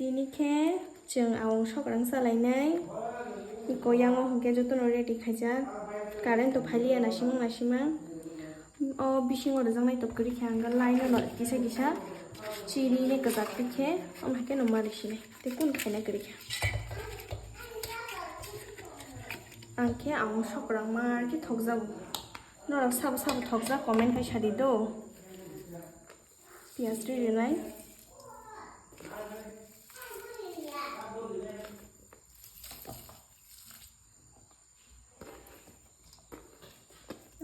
Tinike जों आव सग्रां सालायनाय इको यांगो हंके जतन रेडी खाजा कारेन्ट तो फालिया नासिमा ओ बिसिंग और जंग नाइटप करी खांगा लाइन न किसा किसा चिरी ने कजाक के हम हके न मारिसिने ते कुन खाना करी खा आंखे आव सग्रां मार के थगजा नरा साब थगजा कमेन्ट खाय सादी दो पियाज रेडी नाय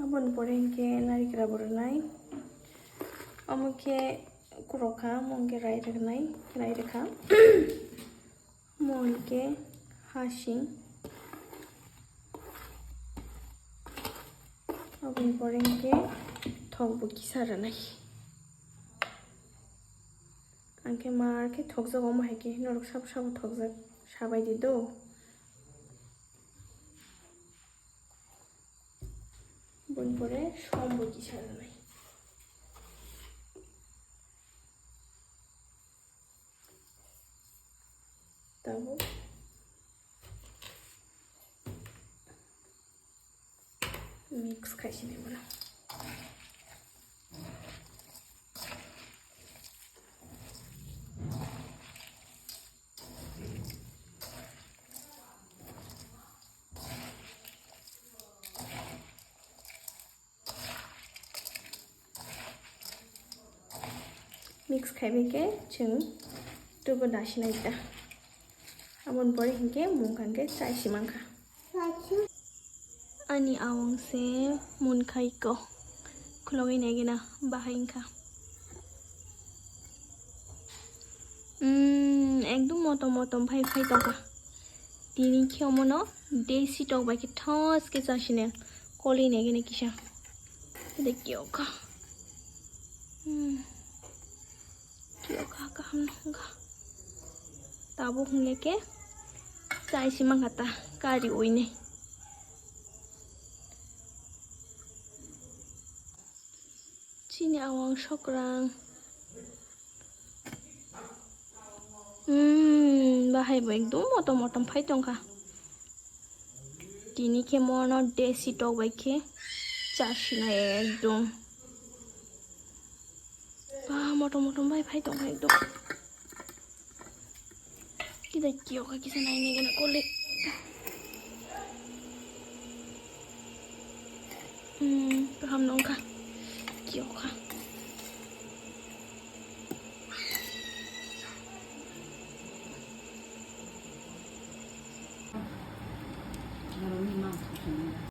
Abon poreng ke nari kira bornai, amu ke kuroka mongke rai rekha, mongke hashing, abon poreng ke thok buki saranai, angke mar ke thok jago mahai ke norok sab thok jak sabai di do. বোন পরে সম্পর্কি সারা নাই তারপর mix খাইছি নেব না mix खाइबेके जों टुबो दासिनायता आमन परे हिंके मुंखानके चाइसि मांखा आनी आवंसे मुनखाइको खुलगै नेगेना बाहाइंखा एकदम मटम भाई तका तिनी खेमनो देसी टक बाइके ठस के चासिने कलि नेगेने किसा देखियोका Tabu hungleke cai simang kata kari uine cini awang sokrang bahai bo ekdom motom phai tongka tini ke mono desi tok baike chashina ekdom motom phai tongka ekdom kita kioka kisa naine gena kole paham nongka